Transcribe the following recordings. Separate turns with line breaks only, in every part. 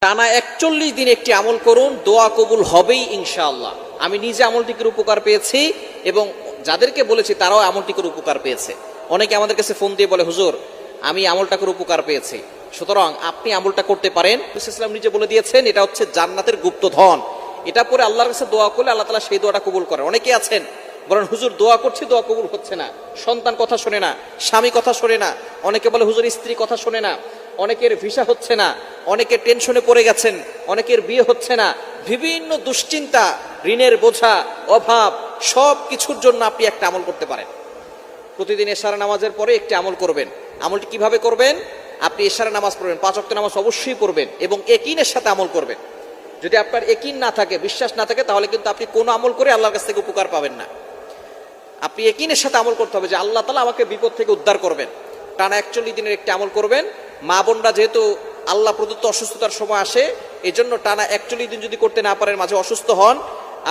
টানা 41 দিন একটি আমল করুন, দোয়া কবুল হবেই ইনশাআল্লাহ। আমি নিজে আমলটি করে উপকার পেয়েছি এবং যাদেরকে বলেছি তারাও আমলটি করে উপকার পেয়েছে। অনেকে আমাদের কাছে ফোন দিয়ে বলে, হুজুর আমি আমলটা করে উপকার পেয়েছি। সুতরাং আপনি আমলটা করতে পারেন। ইসলাম নিজে বলে দিয়েছেন এটা হচ্ছে জান্নাতের গুপ্তধন। এটা পরে আল্লাহর কাছে দোয়া করলে আল্লাহ তাআলা সেই দোয়াটা কবুল করেন। অনেকে আছেন বলেন, হুজুর দোয়া করছি দোয়া কবুল হচ্ছে না, সন্তান কথা শোনে না, স্বামী কথা শোনে না। অনেকে বলে হুজুর স্ত্রী কথা শোনে না, অনেকের ভিসা হচ্ছে না, অনেকে টেনশনে পড়ে গেছেন, অনেকের বিয়ে হচ্ছে না। বিভিন্ন দুশ্চিন্তা, ঋণের বোঝা, অভাব, সব কিছুর জন্য আপনি একটা আমল করতে পারেন। প্রতিদিন এশার নামাজের পরে একটি আমল করবেন। আমলটি কিভাবে করবেন? আপনি এশার নামাজ পড়বেন, 5 ওয়াক্ত নামাজ অবশ্যই পড়বেন এবং ইয়াকিনের সাথে আমল করবেন। যদি আপনার ইয়াকিন না থাকে, বিশ্বাস না থাকে, তাহলে কিন্তু আপনি কোনো আমল করে আল্লাহর কাছ থেকে উপকার পাবেন না। আপনি ইয়াকিনের সাথে আমল করতে হবে যে আল্লাহ তাআলা আমাকে বিপদ থেকে উদ্ধার করবেন। টানা 41 দিনের একটি আমল করবেন। মা বোনরা যেহেতু আল্লাহ প্রদত্ত অসুস্থতার সময় আসে, এই জন্য টানা 41 দিন যদি করতে না পারেন, মাঝে অসুস্থ হন,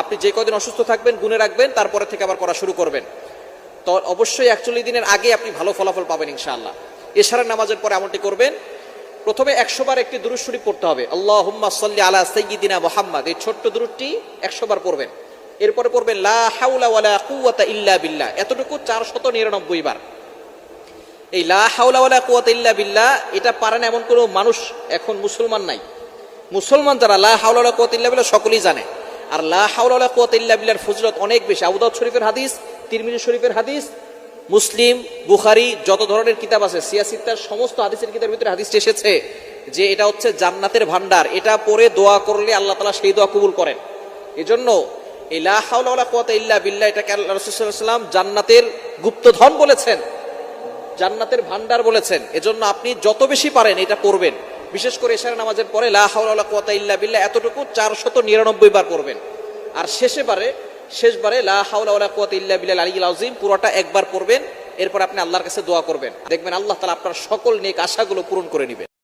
আপনি যে কদিন অসুস্থ থাকবেন গুনে রাখবেন, তারপরে থেকে আবার করা শুরু করবেন। তো অবশ্যই 41 দিনের আগে আপনি ভালো ফলাফল পাবেন ইনশাআল্লাহ। এশারের নামাজের পরে আমলটি করবেন। প্রথমে 100 বার একটি দুরূদ শরীফ পড়তে হবে, আল্লাহুম্মা সাল্লি আলা সাইয়্যিদিনা মুহাম্মাদ। এই ছোট্ট দুরূদটি 100 বার পড়বেন। এরপরে পড়বেন লা হাওলা ওয়ালা কুওয়াতা ইল্লা বিল্লাহ, এতটুকু 499 বার। এই লা হাওলা ওয়ালা কুওয়াতা ইল্লা বিল্লাহ এটা পারেন এমন কোনো মানুষ এখন মুসলমান নাই। মুসলমান যারা লা হাওলা ওয়ালা কুওয়াতা ইল্লা বিল্লাহ সকলেই জানে। আর লা হাওলা ওয়ালা কুওয়াতা ইল্লা বিল্লাহর ফজিলত অনেক বেশি। আবু দাউদ শরীফের হাদিস, তিরমিজি শরীফের হাদিস, মুসলিম, বুখারী, যত ধরনের কিতাব আছে, সিয়াসিত্তার সমস্ত হাদিসের কিতাবের ভিতরে হাদিসটি এসেছে যে এটা হচ্ছে জান্নাতের ভান্ডার। এটা পড়ে দোয়া করলে আল্লাহ তাআলা সেই দোয়া কবুল করেন। এজন্য এই লা হাওলা ওয়ালা কুওয়াতা ইল্লা বিল্লাহ এটাকে আল্লাহ রাসূল সাল্লাল্লাহু আলাইহি ওয়াসাল্লাম জান্নাতের গুপ্তধন বলেছেন, জান্নাতের ভান্ডার বলেছেন। এজন্য আপনি যত বেশি পারেন এটা পড়বেন। বিশেষ করে এশার নামাজের পরে লা হাওলা ওয়ালা কুওয়াতা ইল্লা বিল্লাহ এতটুকু 499 বার পড়বেন। আর শেষবারে লা হাওলা ওয়ালা কুওয়াতা ইল্লা বিল্লাহিল আলিয়্যিল আযীম পুরোটা একবার পড়বেন। এরপর আপনি আল্লাহর কাছে দোয়া করবেন, দেখবেন আল্লাহ তাআলা আপনার সকল নেক আশাগুলো পূরণ করে নেবেন।